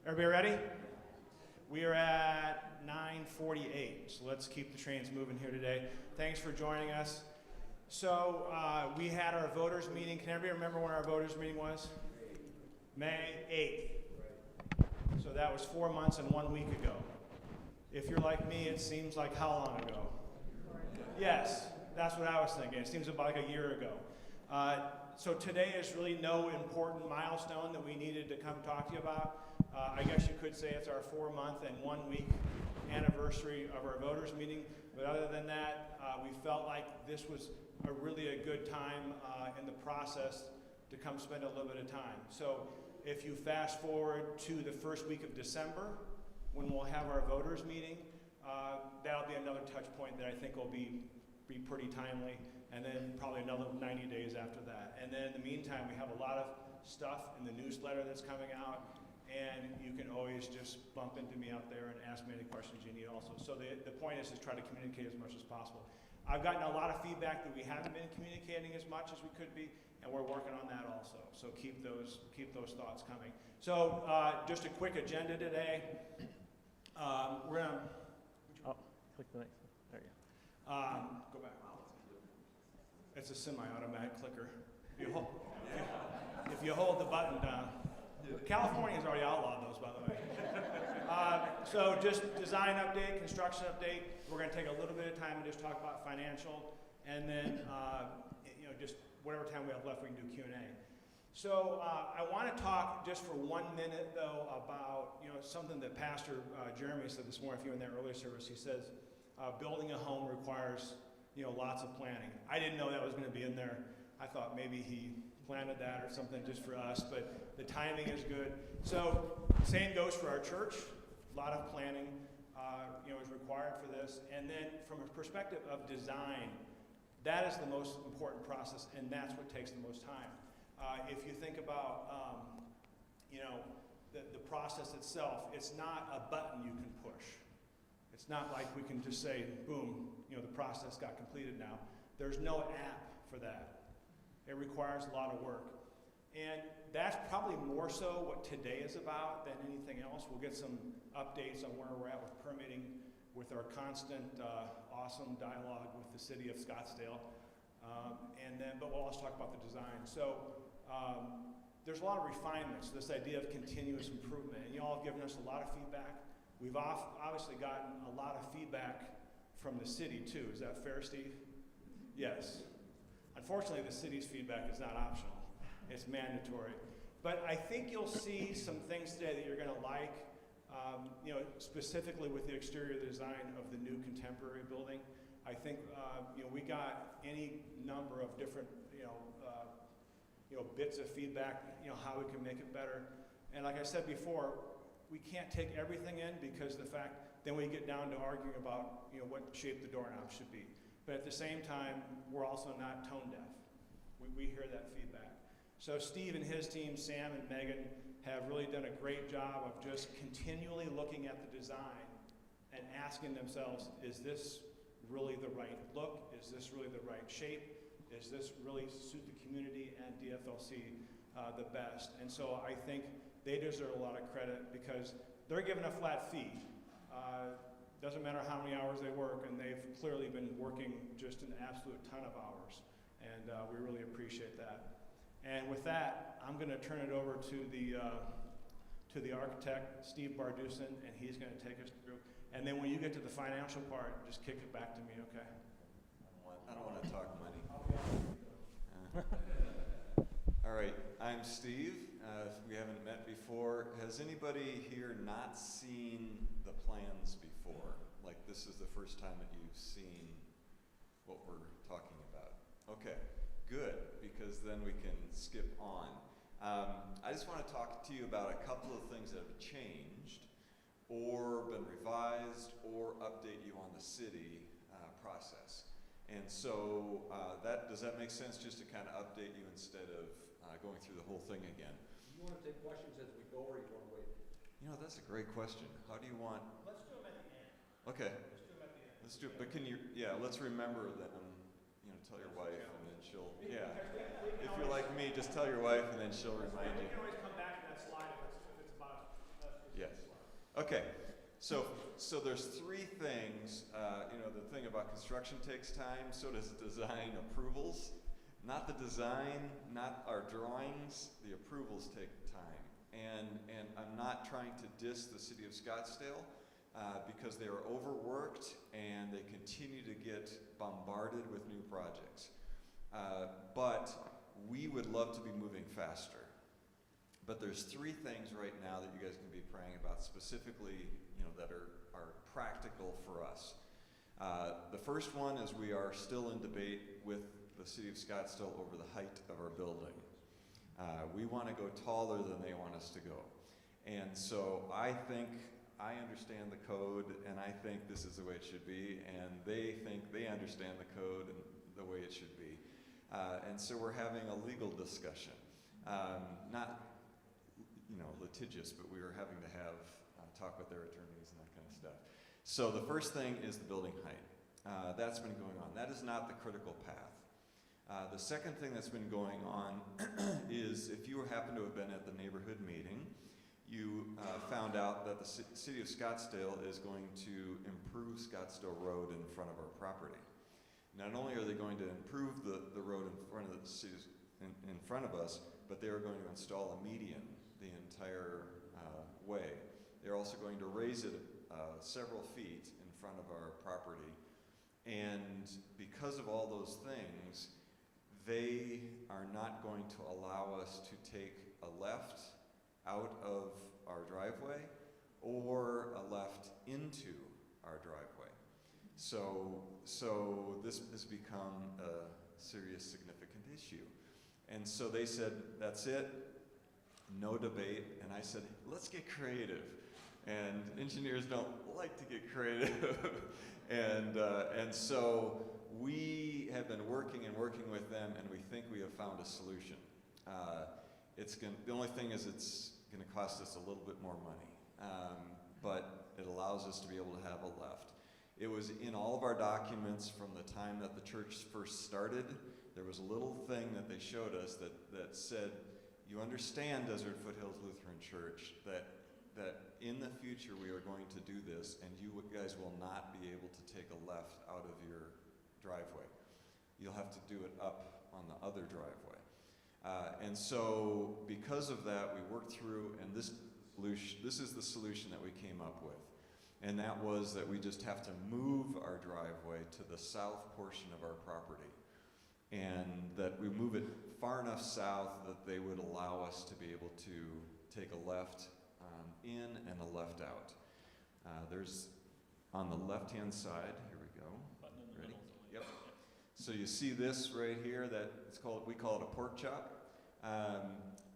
Everybody ready? We are at 9:48, so let's keep the trains moving here today. Thanks for joining us. So we had our voters meeting. Can everybody remember when our voters meeting was? May 8th. So that was 4 months and 1 week ago. If you're like me, it seems like how long ago? Yes, that's what I was thinking. It seems about like a year ago. So today is really no important milestone that we needed to come talk to you about. I guess you could say it's our 4 month and 1 week anniversary of our voters meeting. But other than that, we felt like this was really a good time in the process to come spend a little bit of time. So if you fast forward to the first week of December, when we'll have our voters meeting, that'll be another touch point that I think will be pretty timely, and then probably another 90 days after that. And then in the meantime, we have a lot of stuff in the newsletter that's coming out, and you can always just bump into me out there and ask me any questions you need also. So the point is to try to communicate as much as possible. I've gotten a lot of feedback that we haven't been communicating as much as we could be, and we're working on that also. So keep those thoughts coming. So just a quick agenda today. We're gonna. Click the next one. There you go. Go back. It's a semi-automatic clicker. If you hold the button down. California's already outlawed those, by the way. So just design update, construction update. We're going to take a little bit of time and just talk about financial, and then just whatever time we have left, we can do Q&A. So I want to talk just for 1 minute though about something that Pastor Jeremy said this morning. If you were in that earlier service, he says building a home requires lots of planning. I didn't know that was going to be in there. I thought maybe he planted that or something just for us, but the timing is good. So same goes for our church. A lot of planning is required for this. And then from a perspective of design, that is the most important process, and that's what takes the most time. If you think about the process itself, it's not a button you can push. It's not like we can just say, boom, the process got completed now. There's no app for that. It requires a lot of work. And that's probably more so what today is about than anything else. We'll get some updates on where we're at with permitting, with our constant awesome dialogue with the city of Scottsdale. But we'll also talk about the design. So there's a lot of refinements, this idea of continuous improvement. And you all have given us a lot of feedback. We've obviously gotten a lot of feedback from the city too. Is that fair, Steve? Yes. Unfortunately, the city's feedback is not optional. It's mandatory. But I think you'll see some things today that you're going to like, specifically with the exterior design of the new contemporary building. I think we got any number of different bits of feedback, how we can make it better. And like I said before, we can't take everything in because then we get down to arguing about what shape the doorknob should be. But at the same time, we're also not tone deaf. We hear that feedback. So Steve and his team, Sam and Megan, have really done a great job of just continually looking at the design and asking themselves, is this really the right look? Is this really the right shape? Is this really suit the community and DFLC the best? And so I think they deserve a lot of credit because they're given a flat fee. Doesn't matter how many hours they work, and they've clearly been working just an absolute ton of hours, and we really appreciate that. And with that, I'm going to turn it over to the architect, Steve Bardusin, and he's going to take us through. And then when you get to the financial part, just kick it back to me, okay? I don't want to talk money. All right, I'm Steve. We haven't met before. Has anybody here not seen the plans before? Like this is the first time that you've seen what we're talking about? Okay, good, because then we can skip on. I just want to talk to you about a couple of things that have changed or been revised or update you on the city process. And so does that make sense, just to kind of update you instead of going through the whole thing again? Do you want to take questions as we go, or you want to wait? That's a great question. How do you want? Let's do them at the end. Okay. Let's do them at the end. Let's do it. But let's remember that, tell your wife and then she'll, If you're like me, just tell your wife and then she'll remind you. We can always come back to that slide if it's about us. Yeah. Okay, so there's three things. The thing about construction takes time, so does design approvals. Not the design, not our drawings, the approvals take time. And I'm not trying to diss the city of Scottsdale because they are overworked and they continue to get bombarded with new projects. But we would love to be moving faster. But there's three things right now that you guys can be praying about specifically, that are practical for us. The first one is we are still in debate with the city of Scottsdale over the height of our building. We want to go taller than they want us to go. And so I think I understand the code, and I think this is the way it should be, and they think they understand the code and the way it should be. And so we're having a legal discussion. Not, litigious, but we were having to have talk with their attorneys and that kind of stuff. So the first thing is the building height. That's been going on. That is not the critical path. The second thing that's been going on is if you happen to have been at the neighborhood meeting, you found out that the city of Scottsdale is going to improve Scottsdale Road in front of our property. Not only are they going to improve the road in front of the city, in front of us, but they are going to install a median the entire way. They're also going to raise it several feet in front of our property. And because of all those things, they are not going to allow us to take a left out of our driveway or a left into our driveway. So this has become a serious, significant issue. And so they said, that's it, no debate. And I said, let's get creative. And engineers don't like to get creative. and so we have been working with them, and we think we have found a solution. The only thing is it's going to cost us a little bit more money, but it allows us to be able to have a left. It was in all of our documents from the time that the church first started. There was a little thing that they showed us that said, you understand, Desert Foothills Lutheran Church, that in the future we are going to do this, and you guys will not be able to take a left out of your driveway. You'll have to do it up on the other driveway. And so because of that, we worked through, and this is the solution that we came up with. And that was that we just have to move our driveway to the south portion of our property. And that we move it far enough south that they would allow us to be able to take a left in and a left out. There's on the left-hand side, here we go. Button in the Ready? middle. Yep. So you see this right here, we call it a pork chop.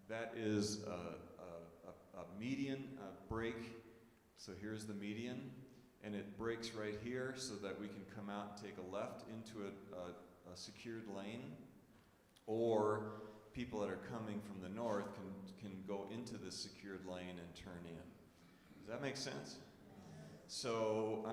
That is a median break. So here's the median, and it breaks right here so that we can come out and take a left into a secured lane, or people that are coming from the north can go into this secured lane and turn in. Does that make sense? So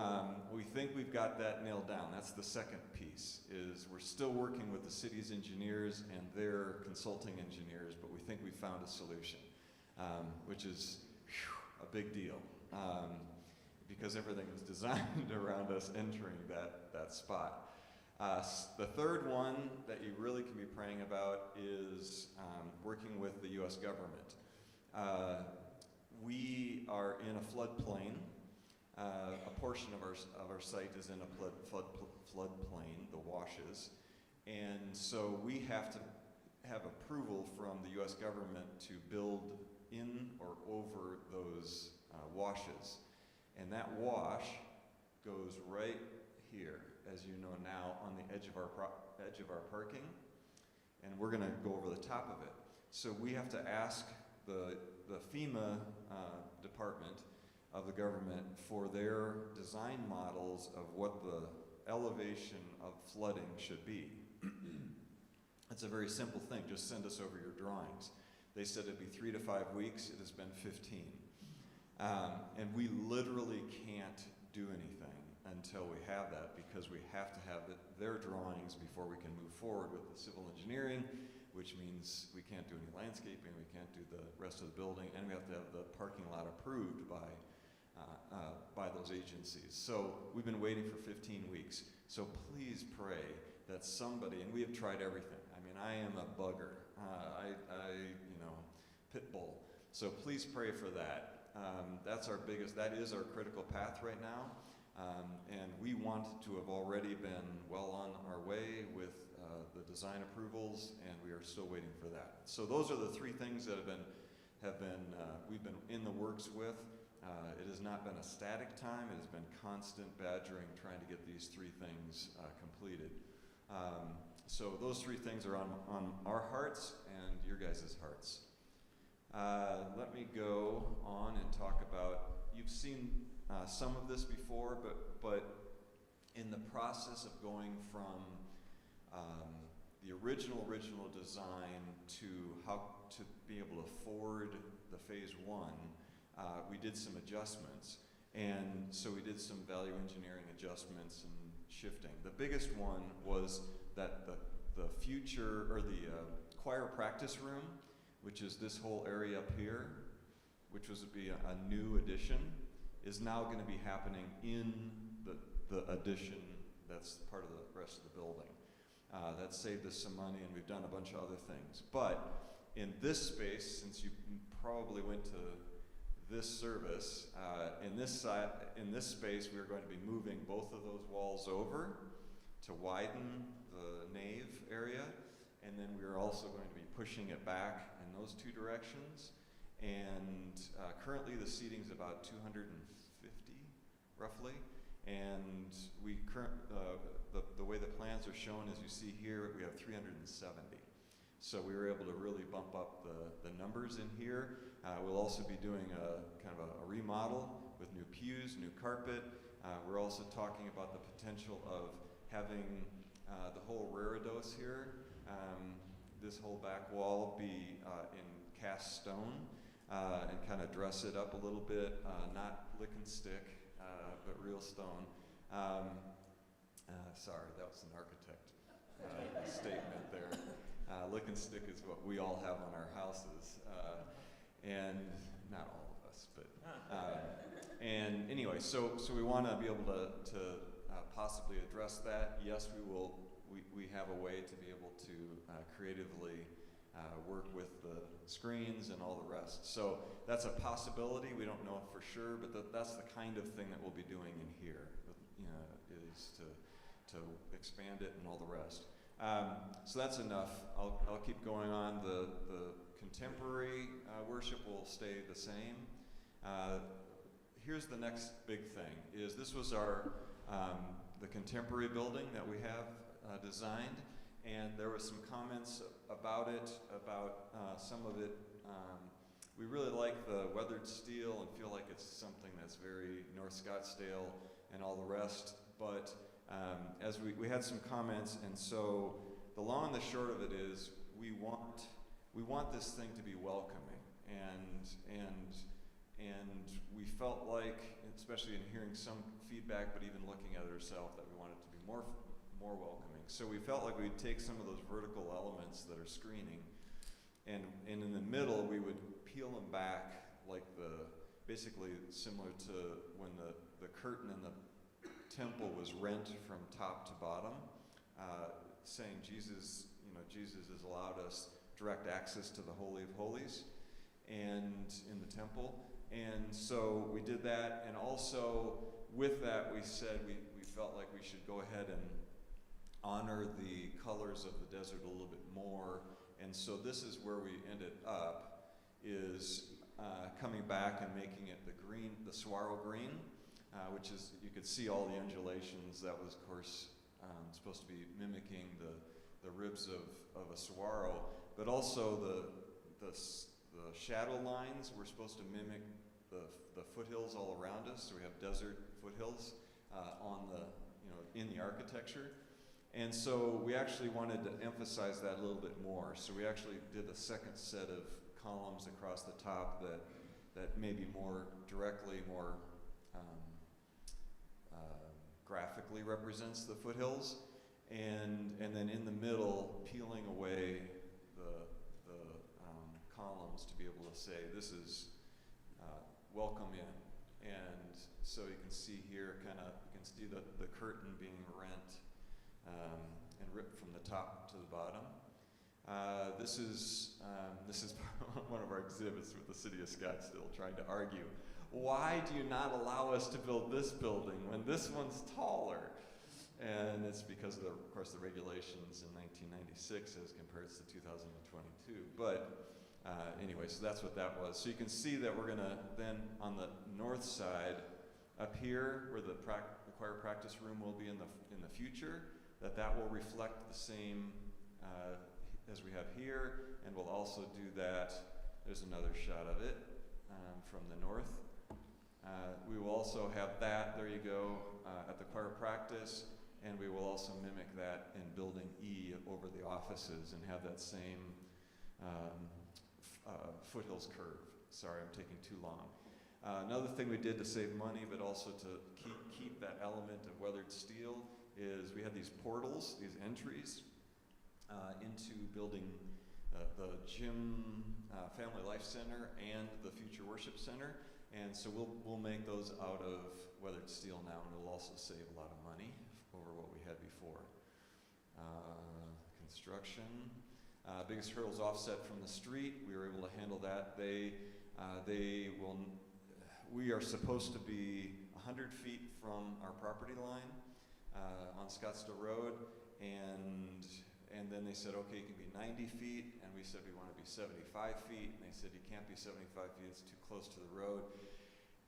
we think we've got that nailed down. That's the second piece, is we're still working with the city's engineers and their consulting engineers, but we think we found a solution, which is a big deal, because everything was designed around us entering that spot. The third one that you really can be praying about is working with the U.S. government. We are in a floodplain. A portion of our site is in a floodplain, the washes, and so we have to have approval from the U.S. government to build in or over those washes, and that wash goes right here, as you know now, on the edge of our parking, and we're going to go over the top of it. So we have to ask the FEMA department of the government for their design models of what the elevation of flooding should be. It's a very simple thing. Just send us over your drawings. They said it'd be 3 to 5 weeks. It has been 15. And we literally can't do anything until we have that, because we have to have their drawings before we can move forward with the civil engineering, which means we can't do any landscaping, we can't do the rest of the building, and we have to have the parking lot approved by by those agencies. So we've been waiting for 15 weeks. So please pray that somebody, and we have tried everything. I mean, I am a bugger. Pit bull. So please pray for that. That is our critical path right now. And we want to have already been well on our way with the design approvals, and we are still waiting for that. So those are the three things that we've been in the works with. It has not been a static time. It has been constant badgering, trying to get these three things completed. So those three things are on our hearts and your guys' hearts. Let me go on and talk about, you've seen some of this before, but in the process of going from the original design to how to be able to afford the phase one, we did some adjustments. And so we did some value engineering adjustments and shifting. The biggest one was that the future, or the choir practice room, which is this whole area up here, which was to be a new addition, is now going to be happening in the addition that's part of the rest of the building. That saved us some money, and we've done a bunch of other things. But in this space, since you probably went to this service, in this space, we're going to be moving both of those walls over to widen the nave area, and then we're also going to be pushing it back in those two directions. And currently the seating is about 250, roughly. And the way the plans are shown, as you see here, we have 370. So we were able to really bump up the numbers in here. We'll also be doing a kind of a remodel with new pews, new carpet. We're also talking about the potential of having the whole reredos here, this whole back wall be in cast stone, and kind of dress it up a little bit, not lick and stick, but real stone. Sorry, that was an architect statement there. Lick and stick is what we all have on our houses, and not all of us, but and anyway, so we want to be able to possibly address that. Yes, we will. We have a way to be able to creatively work with the screens and all the rest. So that's a possibility. We don't know for sure, but that's the kind of thing that we'll be doing in here. Is to expand it and all the rest. So that's enough. I'll keep going on. The contemporary worship will stay the same. Here's the next big thing. This was the contemporary building that we have designed, and there were some comments about it, some of it. We really like the weathered steel and feel like it's something that's very North Scottsdale and all the rest. But as we had some comments, and so the long and the short of it is we want this thing to be welcoming, and we felt like, especially in hearing some feedback, but even looking at it ourselves, that we wanted it to be more welcoming. So we felt like we'd take some of those vertical elements that are screening, and in the middle we would peel them back, like basically similar to when the curtain in the temple was rent from top to bottom, saying Jesus has allowed us direct access to the Holy of Holies and in the temple. And so we did that, and also with that we said we felt like we should go ahead and honor the colors of the desert a little bit more. And so this is where we ended up, is coming back and making it the saguaro green, which is, you could see all the undulations. That was, of course, supposed to be mimicking the ribs of a saguaro, but also the shadow lines were supposed to mimic the foothills all around us. So we have desert foothills in the architecture. And so we actually wanted to emphasize that a little bit more. So we actually did a second set of columns across the top that maybe more directly, more graphically represents the foothills, and then in the middle, peeling away the columns to be able to say, this is welcome in. and so you can see here, you can see the curtain being rent and ripped from the top to the bottom. This is one of our exhibits with the city of Scottsdale trying to argue, why do you not allow us to build this building when this one's taller? And it's because of course, the regulations in 1996 as compared to 2022. But anyway, so that's what that was. So you can see that we're gonna then on the north side, up here where the choir practice room will be in the future, that will reflect the same as we have here, and we'll also do that. There's another shot of it from the north. We will also have that, there you go, at the choir practice, and we will also mimic that in building E over the offices and have that same foothills curve. Sorry, I'm taking too long. Another thing we did to save money, but also to keep that element of weathered steel, is we had these portals, these entries, into building the gym, family life center, and the future worship center. And so we'll make those out of weathered steel now, and it'll also save a lot of money over what we had before. Construction. Biggest hurdles offset from the street. We were able to handle that. We are supposed to be 100 feet from our property line on Scottsdale Road, and then they said, okay, you can be 90 feet, and we said we want to be 75 feet, and they said you can't be 75 feet, it's too close to the road.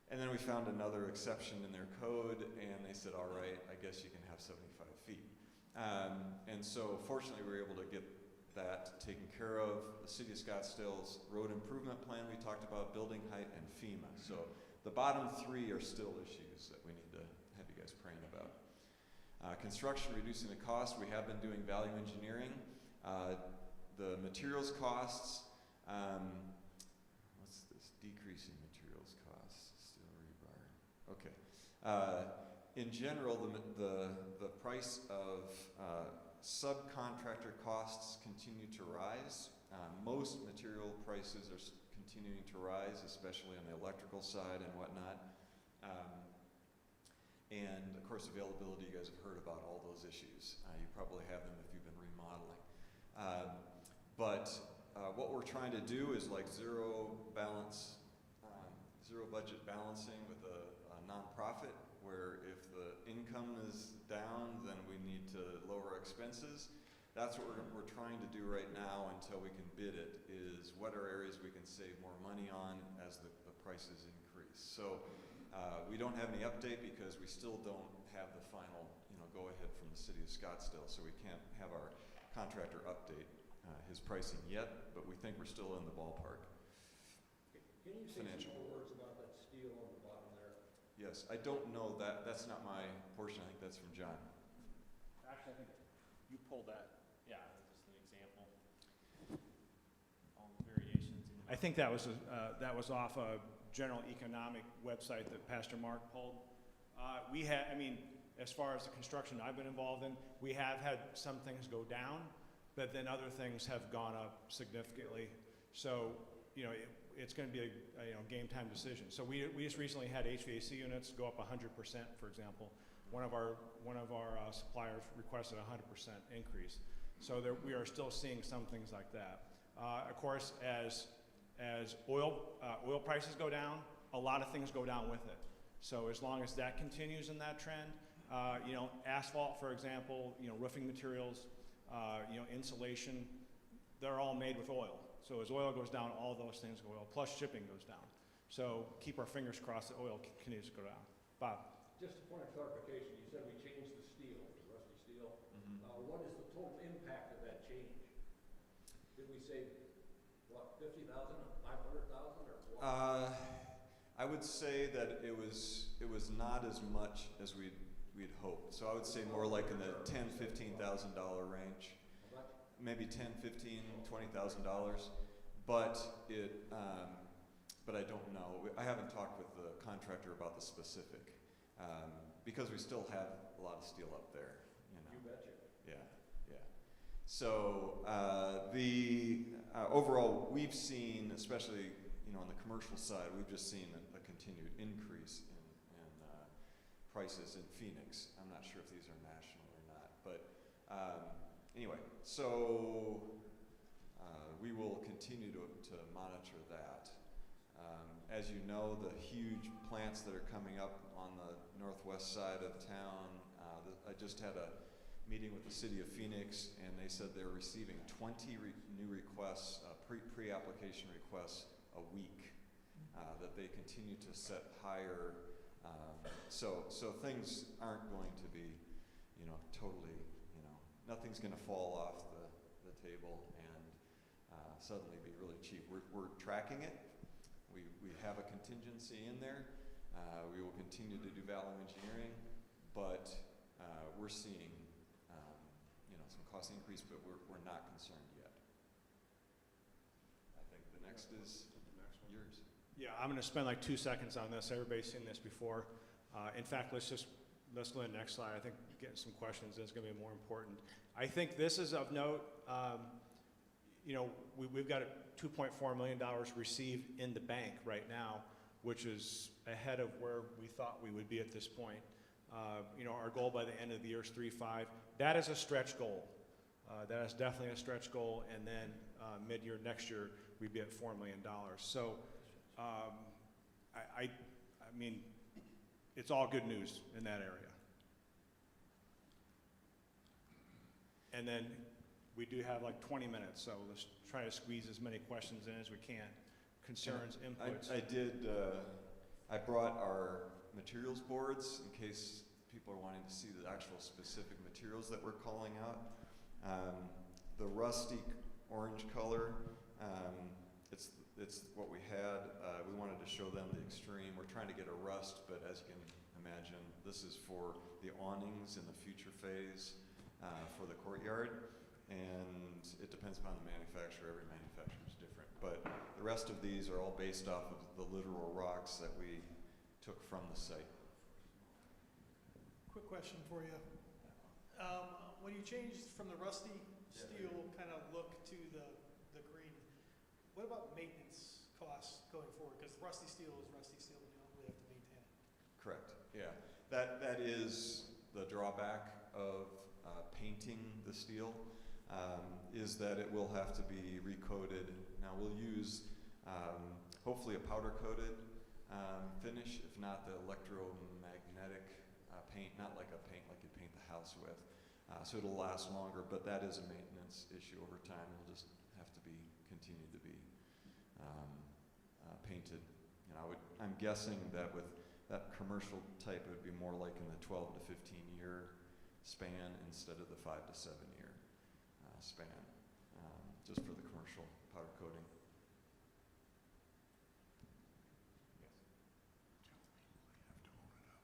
And then we found another exception in their code, and they said, all right, I guess you can have 75 feet. And so fortunately we were able to get that taken care of. The City of Scottsdale's road improvement plan, we talked about building height and FEMA. So the bottom three are still issues that we need to have you guys praying about. Construction, reducing the cost. We have been doing value engineering. The materials costs, what's this? Decreasing materials costs, steel rebar. Okay. In general, the price of subcontractor costs continue to rise. Most material prices are continuing to rise, especially on the electrical side and whatnot. And of course, availability, you guys have heard about all those issues. You probably have them if you've been remodeling. But what we're trying to do is like zero budget balancing with a nonprofit, where if the income is down, then we need to lower expenses. That's what we're trying to do right now until we can bid it, is what are areas we can save more money on as the prices increase. So we don't have any update because we still don't have the final go-ahead from the City of Scottsdale, so we can't have our contractor update his pricing yet, but we think we're still in the ballpark. Can you say some more words about that steel on the bottom there? Yes, I don't know that. That's not my portion. I think that's from John. Actually, I think you pulled that. Yeah, just an example. All the variations. I think that was off a general economic website that Pastor Mark pulled. As far as the construction I've been involved in, we have had some things go down, but then other things have gone up significantly. So, it's going to be a game time decision. So we just recently had HVAC units go up 100%, for example. One of our suppliers requested a 100% increase. So we are still seeing some things like that. Of course, as oil prices go down, a lot of things go down with it. So as long as that continues in that trend, asphalt, for example, roofing materials, insulation, they're all made with oil. So as oil goes down, all those things go up, plus shipping goes down. So keep our fingers crossed that oil continues to go down. Bob? Just a point of clarification, you said we changed the steel, the rusty steel. Mm-hmm. What is the total impact of that change? Did we save, what, 50,000, 500,000, or what? I would say that it was not as much as we'd hoped. So I would say more like in the $10,000, $15,000 range. Maybe $10,000, $15,000, $20,000, but I don't know. I haven't talked with the contractor about the specific, because we still have a lot of steel up there. You betcha. Yeah. So overall, we've seen, especially on the commercial side, we've just seen a continued increase in prices in Phoenix. I'm not sure if these are national or not, but anyway, so we will continue to monitor that. As you know, the huge plants that are coming up on the northwest side of town, I just had a meeting with the city of Phoenix, and they said they're receiving 20 new requests, pre-application requests a week, that they continue to set higher. So things aren't going to be, totally, nothing's going to fall off the table and suddenly be really cheap. We're tracking it. We have a contingency in there. We will continue to do value engineering, but we're seeing some cost increase, but we're not concerned yet. I think the next is yours. Yeah, I'm going to spend like 2 seconds on this. Everybody's seen this before. In fact, let's go to the next slide. I think getting some questions is going to be more important. I think this is of note. We've got $2.4 million received in the bank right now, which is ahead of where we thought we would be at this point. Our goal by the end of the year is 3.5. That is a stretch goal. That is definitely a stretch goal. And then mid-year next year, we'd be at $4 million. So, I mean, it's all good news in that area. And then we do have like 20 minutes, so let's try to squeeze as many questions in as we can. Concerns, inputs. I brought our materials boards in case people are wanting to see the actual specific materials that we're calling out. The rusty orange color, it's what we had. We wanted to show them the extreme. We're trying to get a rust, but as you can imagine, this is for the awnings in the future phase for the courtyard. And it depends upon the manufacturer. Every manufacturer is different. But the rest of these are all based off of the literal rocks that we took from the site. Quick question for you. When you changed from the rusty steel kind of look to the green, what about maintenance costs going forward? Because rusty steel is rusty steel, and you don't really have to maintain it. Correct. Yeah. That is the drawback of painting the steel. Is that it will have to be recoated. Now we'll use hopefully a powder coated finish, if not the electromagnetic paint, not like a paint like you paint the house with. So it'll last longer, but that is a maintenance issue over time. It'll just have to continue to be painted. I'm guessing that with that commercial type, it would be more like in the 12 to 15 year span instead of the 5 to 7 year span, just for the commercial powder coating.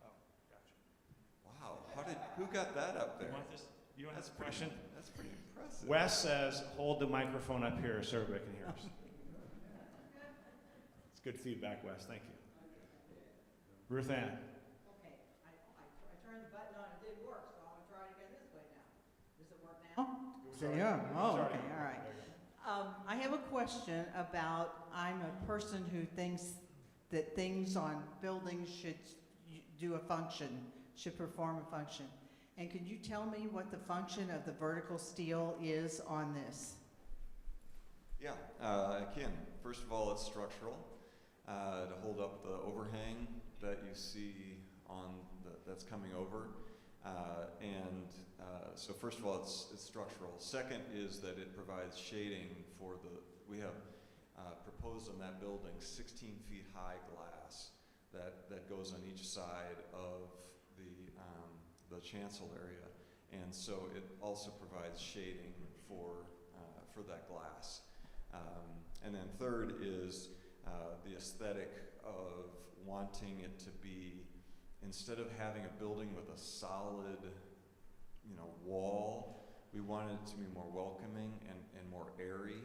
Oh, gotcha. Wow, who got that up there? You want That's this question? That's pretty impressive. Wes says, hold the microphone up here so everybody can hear us. It's good feedback, Wes. Thank you. Ruth Ann. Okay, I turned the button on, it didn't work, so I'm gonna try it again this way now. Does it work now? Okay, all right. I have a question about, I'm a person who thinks that things on buildings should do a function, should perform a function. And could you tell me what the function of the vertical steel is on this? Yeah, I can. First of all, it's structural, to hold up the overhang that you see that's coming over. So first of all, it's structural. Second is that it provides shading for we have proposed on that building 16 feet high glass that goes on each side of the chancel area. And so it also provides shading for that glass. And then third is the aesthetic of wanting it to be, instead of having a building with a solid, wall, we wanted it to be more welcoming and more airy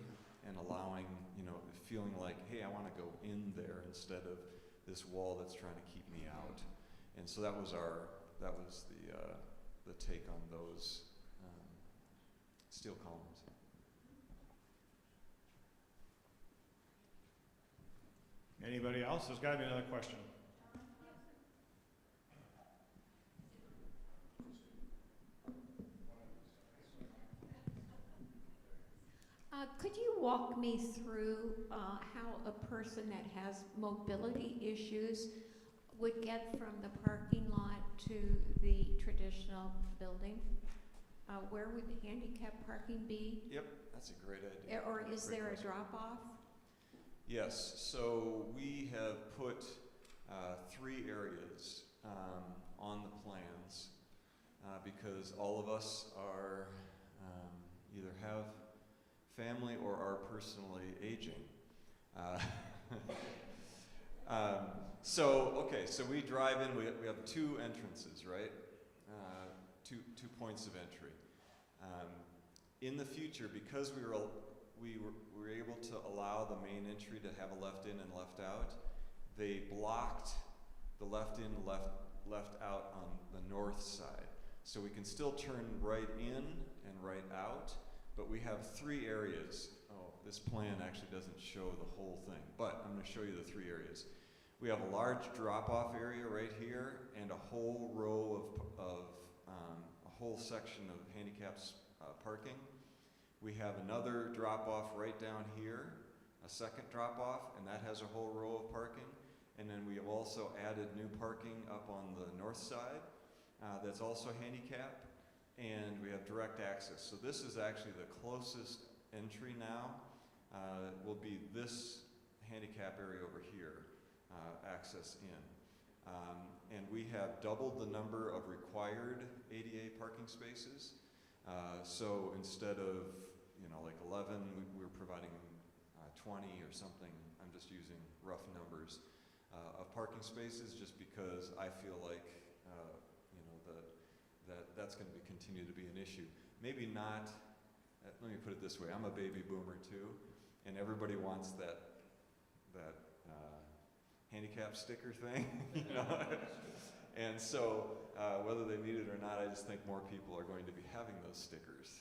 and allowing, feeling like, hey, I want to go in there instead of this wall that's trying to keep me out. And so that was the take on those steel columns. Anybody else? There's got to be another question. Could you walk me through how a person that has mobility issues would get from the parking lot to the traditional building? Where would the handicap parking be? Yep, that's a great idea. Or is Great there a question. drop-off? Yes, so we have put 3 areas on the plans because all of us are either have family or are personally aging. So we drive in, we have 2 entrances, right? Two points of entry. In the future, because we were able to allow the main entry to have a left in and left out, they blocked the left in, left out on the north side. So we can still turn right in and right out, but we have 3 areas. Oh, this plan actually doesn't show the whole thing, but I'm going to show you the 3 areas. We have a large drop-off area right here and a whole row of a whole section of handicapped parking. We have another drop-off right down here, a second drop-off, and that has a whole row of parking. And then we have also added new parking up on the north side that's also handicapped, and we have direct access. So this is actually the closest entry now. Will be this handicap area over here, access in. And we have doubled the number of required ADA parking spaces. So instead of, like 11, we're providing 20 or something. I'm just using rough numbers of parking spaces, just because I feel like that's going to continue to be an issue. Maybe not. Let me put it this way: I'm a baby boomer too, and everybody wants that handicap sticker thing, And so, whether they need it or not, I just think more people are going to be having those stickers.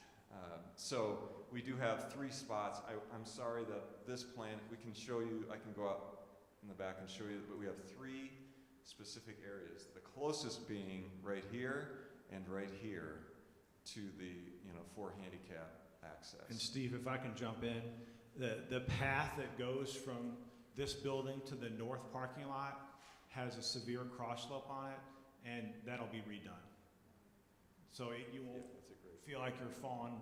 So we do have 3 spots. I'm sorry that this plan, we can show you, I can go out in the back and show you, but we have 3 specific areas. The closest being right here and right here to the, for handicap access. And Steve, if I can jump in, the path that goes from this building to the north parking lot has a severe cross slope on it, and that'll be redone. So you won't feel like you're falling,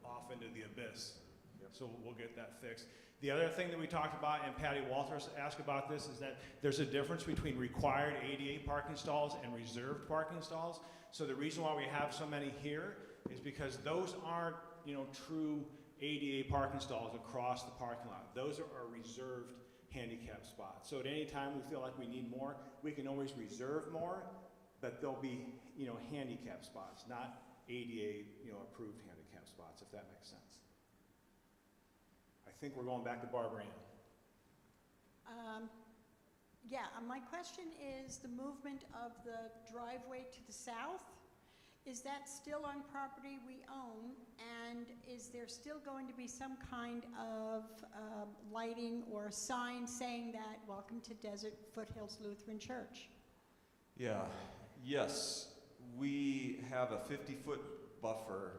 off into the abyss. Yep. So we'll get that fixed. The other thing that we talked about, and Patty Walters asked about this, is that there's a difference between required ADA parking stalls and reserved parking stalls. So the reason why we have so many here is because those aren't, true ADA parking stalls across the parking lot. Those are reserved handicap spots. So at any time we feel like we need more, we can always reserve more, but they'll be, handicap spots, not ADA, approved handicap spots, if that makes sense. I think we're going back to Barbara Ann. My question is the movement of the driveway to the south. Is that still on property we own? And is there still going to be some kind of lighting or a sign saying that welcome to Desert Foothills Lutheran Church? Yes. We have a 50-foot buffer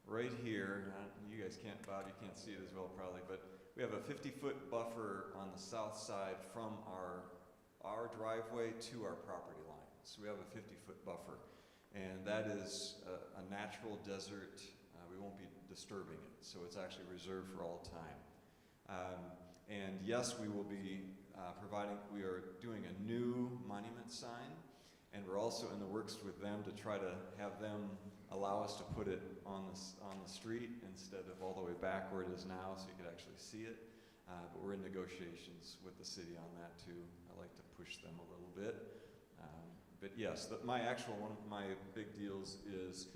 right here. You guys can't, Bob, you can't see it as well probably, but we have a 50-foot buffer on the south side from our driveway to our property line. So we have a 50-foot buffer. And that is a natural desert. We won't be disturbing it. So it's actually reserved for all time. And yes, we will be we are doing a new monument sign. And we're also in the works with them to try to have them allow us to put it on the street instead of all the way back where it is now, so you could actually see it. But we're in negotiations with the city on that too. I like to push them a little bit. But yes, one of my big deals is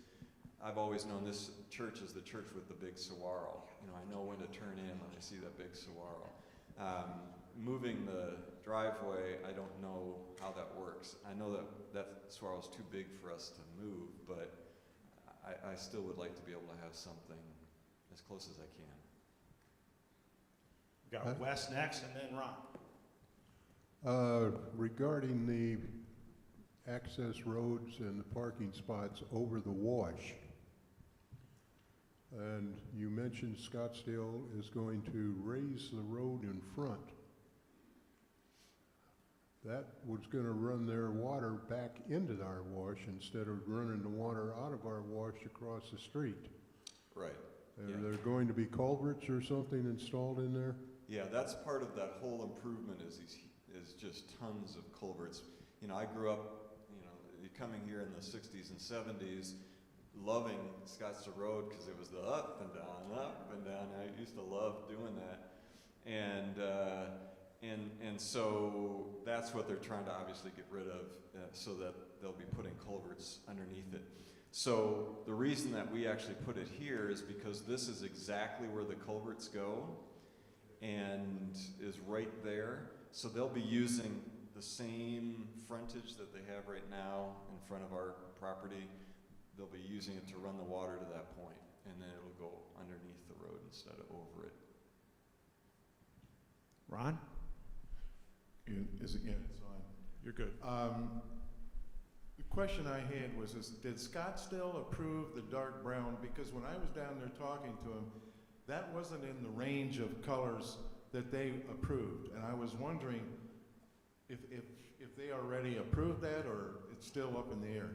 I've always known this church is the church with the big saguaro. I know when to turn in when I see that big saguaro. Moving the driveway, I don't know how that works. I know that saguaro is too big for us to move, but I still would like to be able to have something as close as I can. We've got Wes next, and then Ron. Regarding the access roads and the parking spots over the wash, and you mentioned Scottsdale is going to raise the road in front. That was gonna run their water back into our wash instead of running the water out of our wash across the street. Right. Are Yeah. there going to be culverts or something installed in there? Yeah, that's part of that whole improvement is just tons of culverts. You know, I grew up, you know, coming here in the 60s and 70s, loving Scottsdale Road because it was the up and down, up and down. I used to love doing that. And so that's what they're trying to obviously get rid of so that they'll be putting culverts underneath it. So the reason that we actually put it here is because this is exactly where the culverts go and is right there. So they'll be using the same frontage that they have right now in front of our property. They'll be using it to run the water to that point, and then it'll go underneath the road instead of over it. Ron? Is it, yeah, it's on. You're good. The question I had was, did Scottsdale approve the dark brown? Because when I was down there talking to him, that wasn't in the range of colors that they approved. And I was wondering if they already approved that, or it's still up in the air.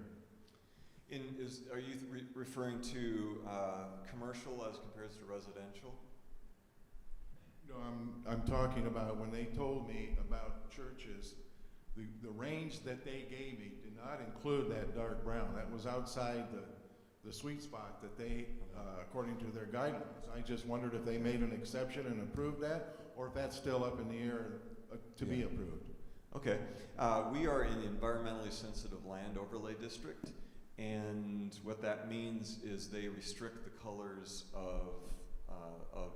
Are you referring to commercial as compared to residential? No, I'm talking about when they told me about churches, the range that they gave me did not include that dark brown. That was outside the sweet spot that they, according to their guidelines. I just wondered if they made an exception and approved that, or if that's still up in the air to be approved. Okay. We are in the environmentally sensitive land overlay district, and what that means is they restrict the colors of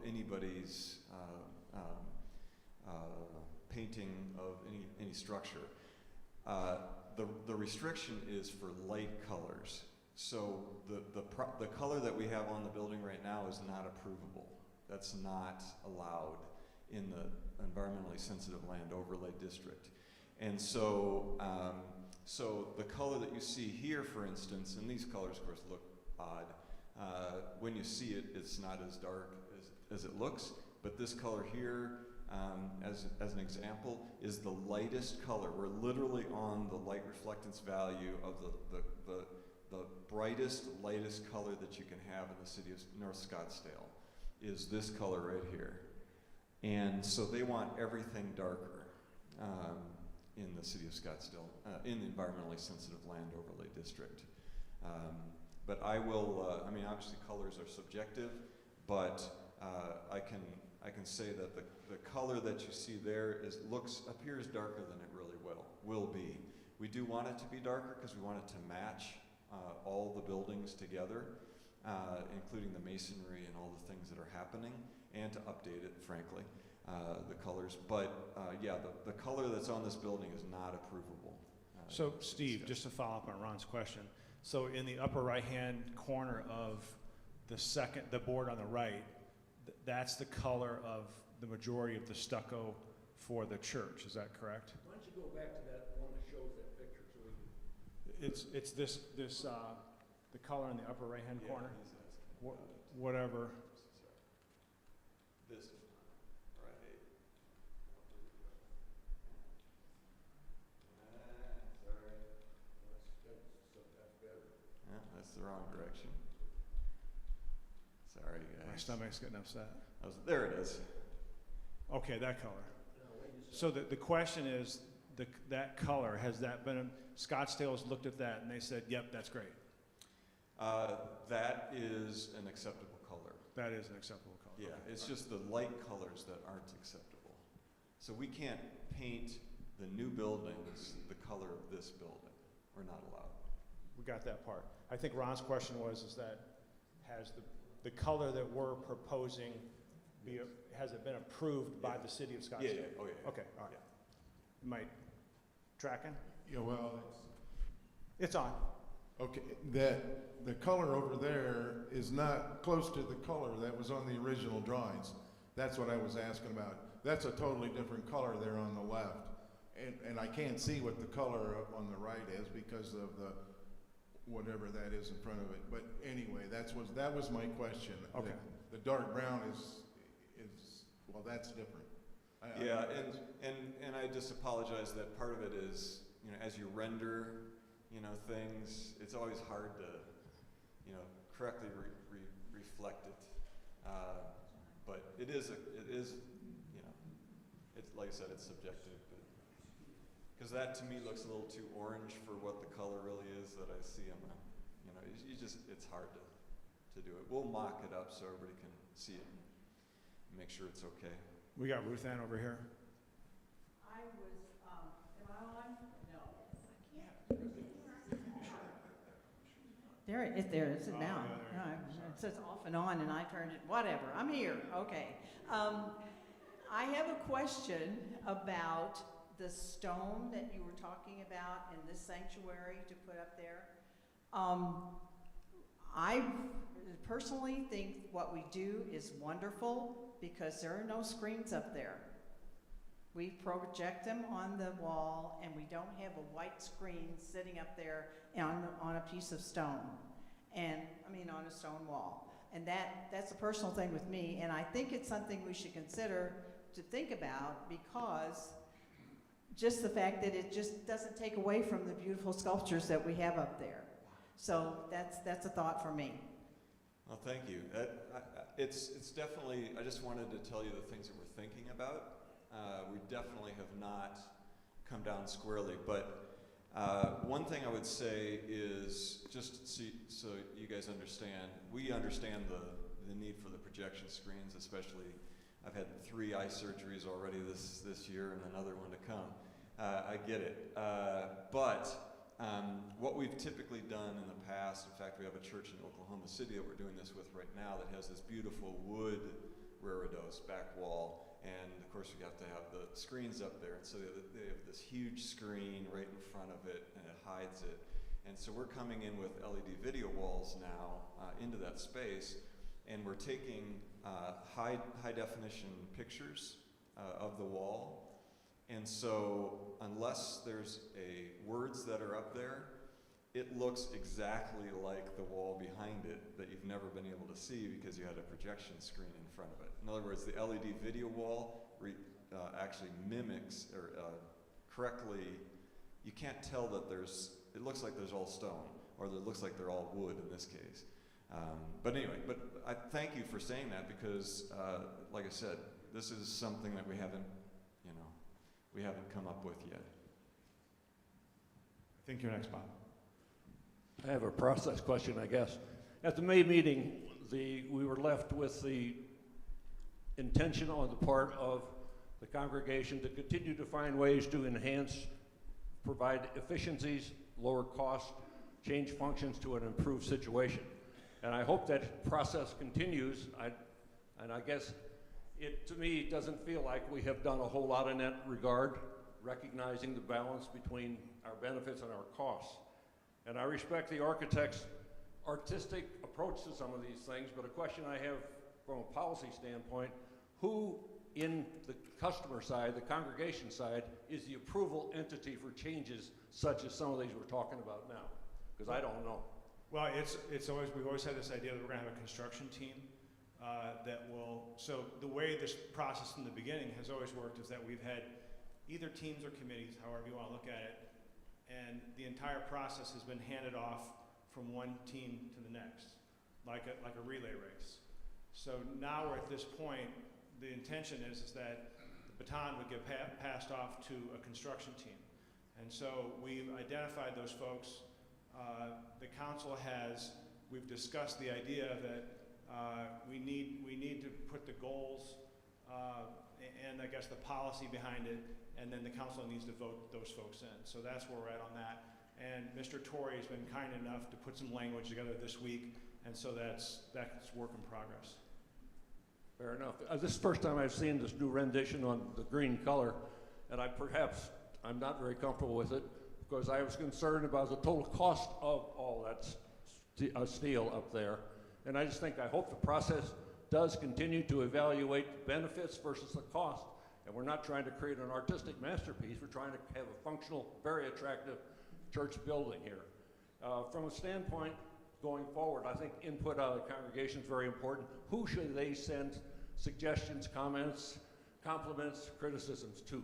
anybody's painting of any structure. The restriction is for light colors. So the color that we have on the building right now is not approvable. That's not allowed in the environmentally sensitive land overlay district. And so, so the color that you see here, for instance, and these colors, of course, look odd. When you see it, it's not as dark as it looks. But this color here, as an example, is the lightest color. We're literally on the light reflectance value of the brightest, lightest color that you can have in the city of North Scottsdale is this color right here. And so they want everything darker in the city of Scottsdale, in the environmentally sensitive land overlay district. But I will, I mean, obviously colors are subjective, but I can say that the color that you see there appears darker than it really will be. We do want it to be darker because we want it to match all the buildings together, including the masonry and all the things that are happening, and to update it, frankly, the colors. But yeah, the color that's on this building is not approvable. So Steve, just to follow up on Ron's question, so in the upper right-hand corner of the board on the right, that's the color of the majority of the stucco for the church. Is that correct? Why don't you go back to that one that shows that picture so we can... It's this the color in the upper right-hand corner. He's asking. Whatever. This right. Sorry. That's better. Yeah, that's the wrong direction. Sorry, guys. My stomach's getting upset. There it is. Okay, that color. No, what you said. So the question is, that color, has that been, Scottsdale's looked at that and they said, yep, that's great. That is an acceptable color. That is an acceptable color. Yeah, Okay. it's just the light colors that aren't acceptable. So we can't paint the new buildings the color of this building. We're not allowed. We got that part. I think Ron's question is that has the color that we're proposing, has it been approved by the city of Scottsdale? Yeah. Oh, yeah. Okay, all right. Am I tracking? Yeah, well, It's on. okay, the color over there is not close to the color that was on the original drawings. That's what I was asking about. That's a totally different color there on the left. And I can't see what the color on the right is because of whatever that is in front of it. But anyway, that was my question. Okay. The dark brown is well, that's different. Yeah, and I just apologize that part of it is, you know, as you render, you know, things, it's always hard to, you know, correctly reflect it. But it is, you know, it's like I said, it's subjective. Because that to me looks a little too orange for what the color really is that I see on the, you know, it's hard to do it. We'll mock it up so everybody can see it and make sure it's okay. We got Ruth Ann over here. I was, am I on? No. There it is Oh, now. yeah, there It says off and on, and I turned it, whatever, I'm here, okay. I have a question about the stone that you were talking about in this sanctuary to put up there. I personally think what we do is wonderful because there are no screens up there. We project them on the wall, and we don't have a white screen sitting up there on a piece of stone, on a stone wall. And that's a personal thing with me, and I think it's something we should consider to think about, because just the fact that it just doesn't take away from the beautiful sculptures that we have up there. So that's a thought for me. Well, thank you. It's definitely, I just wanted to tell you the things that we're thinking about. We definitely have not come down squarely, but one thing I would say is, just so you guys understand, we understand the need for the projection screens, especially, I've had 3 eye surgeries already this year and another one to come. I get it. But what we've typically done in the past, in fact, we have a church in Oklahoma City that we're doing this with right now that has this beautiful wood reredos back wall. And of course, we have to have the screens up there. And so they have this huge screen right in front of it, and it hides it. And so we're coming in with LED video walls now into that space, and we're taking high definition pictures of the wall. And so unless there's words that are up there, it looks exactly like the wall behind it that you've never been able to see because you had a projection screen in front of it. In other words, the LED video wall actually mimics or correctly, you can't tell that it looks like there's all stone, or it looks like they're all wood in this case. But anyway, I thank you for saying that, because like I said, this is something that we haven't come up with yet. I think you're next, Bob. I have a process question, I guess. At the May meeting, we were left with the intention on the part of the congregation to continue to find ways to enhance, provide efficiencies, lower costs, change functions to an improved situation. And I hope that process continues. And I guess to me, it doesn't feel like we have done a whole lot in that regard, recognizing the balance between our benefits and our costs. And I respect the architect's artistic approach to some of these things, but a question I have from a policy standpoint, who in the customer side, the congregation side, is the approval entity for changes such as some of these we're talking about now? Because I don't know. Well, we've always had this idea that we're going to have a construction team so the way this process in the beginning has always worked is that we've had either teams or committees, however you want to look at it, and the entire process has been handed off from one team to the next, like a relay race. So now we're at this point, the intention is that the baton would get passed off to a construction team. And so we've identified those folks. The council we've discussed the idea that we need to put the goals and I guess the policy behind it, and then the council needs to vote those folks in. So that's where we're at on that. And Mr. Torrey has been kind enough to put some language together this week, and so that's work in progress. Fair enough. This is the first time I've seen this new rendition on the green color, and I'm not very comfortable with it, because I was concerned about the total cost of all that steel up there. And I hope the process does continue to evaluate the benefits versus the cost. And we're not trying to create an artistic masterpiece. We're trying to have a functional, very attractive church building here. From a standpoint going forward, I think input out of the congregation is very important. Who should they send suggestions, comments, compliments, criticisms to?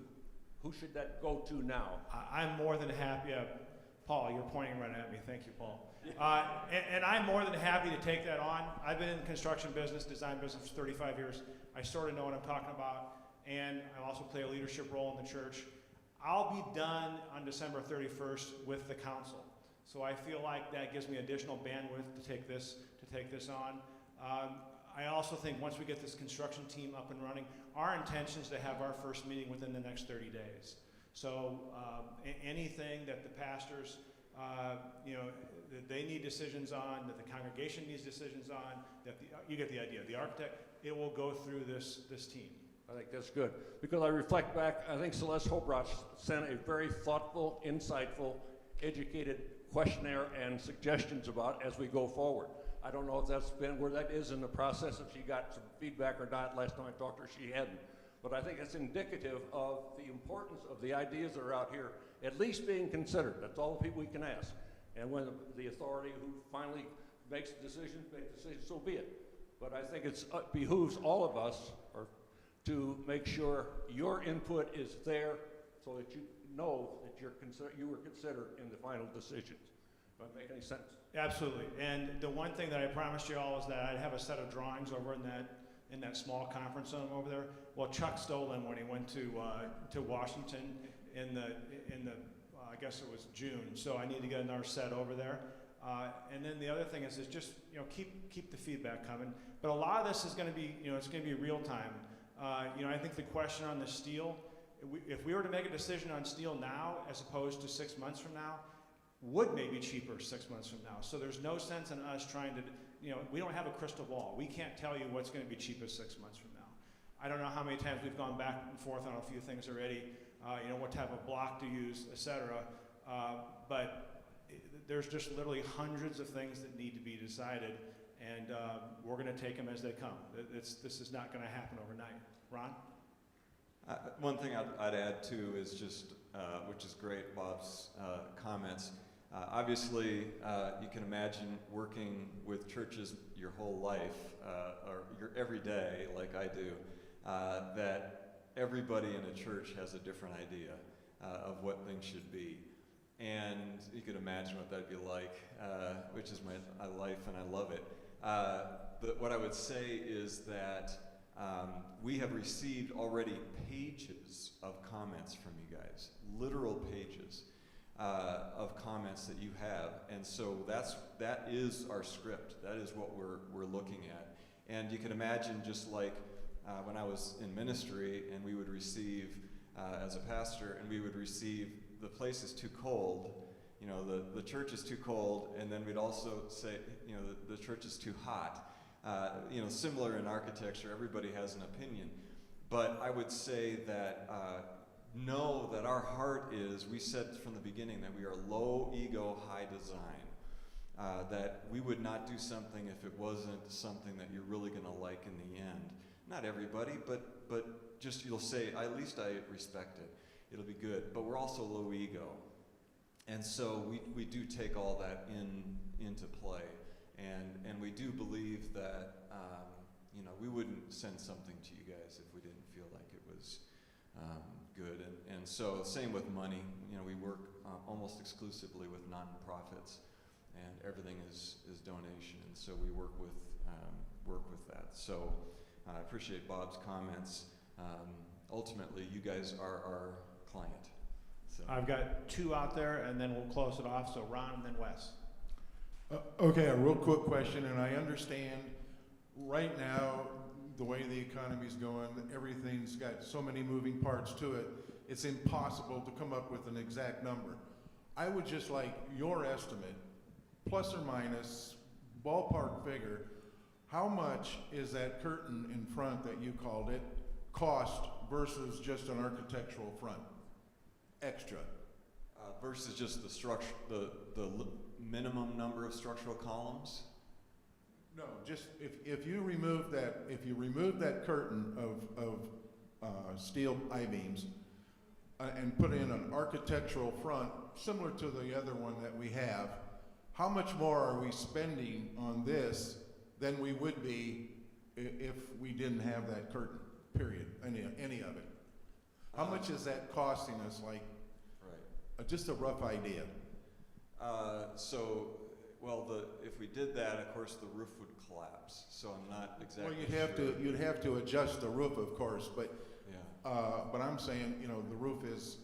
Who should that go to now? I'm more than happy. Paul, you're pointing right at me. Thank you, Paul. And I'm more than happy to take that on. I've been in the construction business, design business for 35 years. I sort of know what I'm talking about, and I also play a leadership role in the church. I'll be done on December 31st with the council. So I feel like that gives me additional bandwidth to take this on. I also think once we get this construction team up and running, our intention is to have our first meeting within the next 30 days. So anything that the pastors, that they need decisions on, that the congregation needs decisions on, you get the idea. The architect, it will go through this team. I think that's good. Because I reflect back, I think Celeste Hobroch sent a very thoughtful, insightful, educated questionnaire and suggestions about as we go forward. I don't know if that's been where that is in the process, if she got some feedback or not. Last time I talked to her, she hadn't. But I think it's indicative of the importance of the ideas that are out here, at least being considered. That's all the people we can ask. And when the authority who finally makes the decision, so be it. But I think it behooves all of us to make sure your input is there so that you know that you were considered in the final decisions. Does that make any sense? Absolutely. And the one thing that I promised you all is that I'd have a set of drawings over in that small conference zone over there. Well, Chuck stole them when he went to Washington in the I guess it was June. So I need to get another set over there. And then the other thing is just keep the feedback coming. But a lot of this is going to be it's going to be real time. I think the question on the steel, if we were to make a decision on steel now as opposed to 6 months from now, wood may be cheaper 6 months from now. So there's no sense in us trying to, we don't have a crystal ball. We can't tell you what's going to be cheapest 6 months from now. I don't know how many times we've gone back and forth on a few things already, what type of block to use, etc. But there's just literally hundreds of things that need to be decided, and we're going to take them as they come. This is not going to happen overnight. Ron? One thing I'd add too is just, which is great, Bob's comments. Obviously, you can imagine working with churches your whole life, or your every day, like I do, that everybody in a church has a different idea of what things should be. And you can imagine what that'd be like, which is my life, and I love it. But what I would say is that we have received already pages of comments from you guys, literal pages of comments that you have, and so that is our script. That is what we're looking at. And you can imagine, just like when I was in ministry, and we would receive as a pastor, and we would receive the place is too cold. The church is too cold, and then we'd also say, the church is too hot. Similar in architecture, everybody has an opinion. But I would say that know that our heart is, we said from the beginning that we are low ego, high design. That we would not do something if it wasn't something that you're really going to like in the end. Not everybody, but just you'll say, at least I respect it. It'll be good. But we're also low ego. And so we do take all that into play. And we do believe that, we wouldn't send something to you guys if we didn't feel like it was good. And so same with money. We work almost exclusively with nonprofits, and everything is donation. And so we work with that. So I appreciate Bob's comments. Ultimately, you guys are our client. So. I've got two out there, and then we'll close it off. So Ron and then Wes. Okay, a real quick question, and I understand right now the way the economy's going, everything's got so many moving parts to it, it's impossible to come up with an exact number. I would just like your estimate, plus or minus, ballpark figure, how much is that curtain in front that you called it cost versus just an architectural front? Extra. Versus just the structure, the minimum number of structural columns? No, just if you remove that curtain of steel I-beams and put in an architectural front similar to the other one that we have, how much more are we spending on this than we would be if we didn't have that curtain, period, any of it? How much is that costing us, like, Right. just a rough idea? If we did that, of course, the roof would collapse. So I'm not exactly Well, you'd have to adjust the roof, of course, but Yeah. but I'm saying, you know, the roof is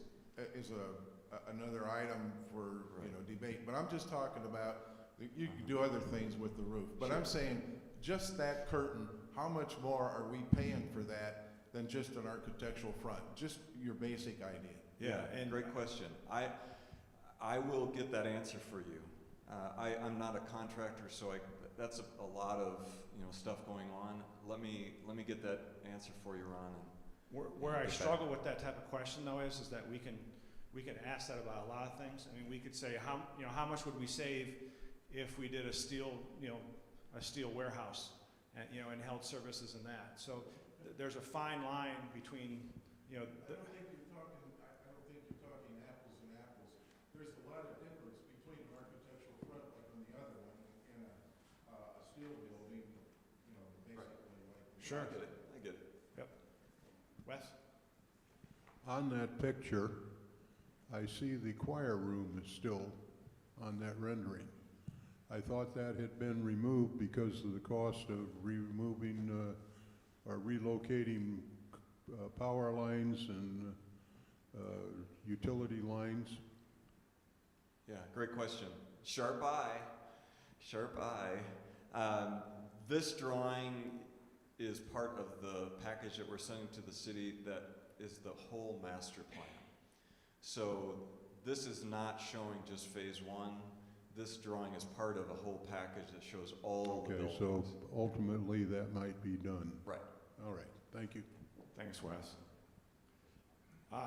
another item for, you know, debate. But I'm just talking about, you can do other things with the roof. But I'm saying, just that curtain, how much more are we paying for that than just an architectural front? Just your basic idea. Yeah, and great question. I will get that answer for you. I'm not a contractor, so that's a lot of, you know, stuff going on. Let me get that answer for you, Ron. Where I struggle with that type of question though is that we can ask that about a lot of things. I mean, we could say how much would we save if we did a steel warehouse, and, you know, and held services in that. So there's a fine line between, you know. I don't think you're talking apples and apples. There's a lot of difference between an architectural front like on the other one and a steel building, you know, basically like. Sure. I get it. Yep. Wes? On that picture, I see the choir room is still on that rendering. I thought that had been removed because of the cost of removing or relocating power lines and utility lines. Yeah, great question. Sharp eye. Sharp eye. This drawing is part of the package that we're sending to the city that is the whole master plan. So this is not showing just phase one. This drawing is part of a whole package that shows all the buildings. Okay, so ultimately that might be done. Right. All right, thank you. Thanks, Wes.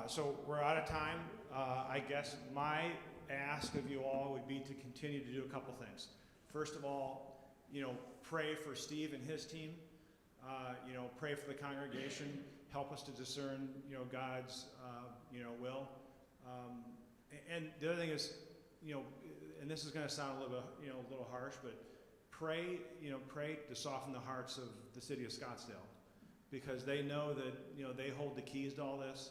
So we're out of time. I guess my ask of you all would be to continue to do a couple things. First of all, you know, pray for Steve and his team. You know, pray for the congregation. Help us to discern, you know, God's, you know, will. And the other thing is, you know, and this is going to sound a little bit, you know, a little harsh, but pray to soften the hearts of the city of Scottsdale, because they know that, you know, they hold the keys to all this.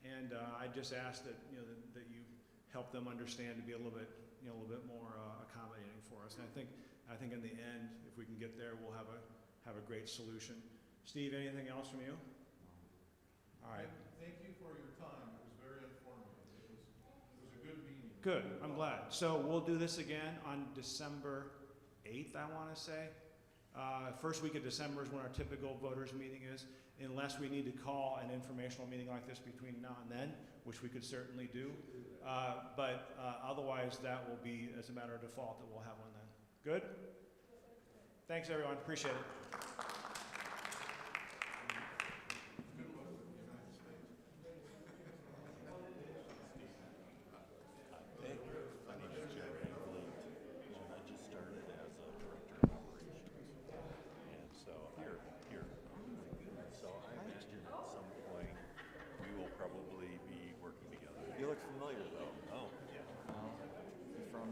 And I just ask that, you know, that you help them understand to be a little bit more accommodating for us. And I think in the end, if we can get there, we'll have a great solution. Steve, anything else from you? All right. Thank you for your time. It was very informative. It was a good meeting. Good. I'm glad. So we'll do this again on December 8th, I want to say. First week of December is when our typical voters meeting is, unless we need to call an informational meeting like this between now and then, which we could certainly do. But otherwise, that will be, as a matter of default, that we'll have one then. Good? Thanks, everyone. Appreciate it. You look familiar, though. Oh. You're from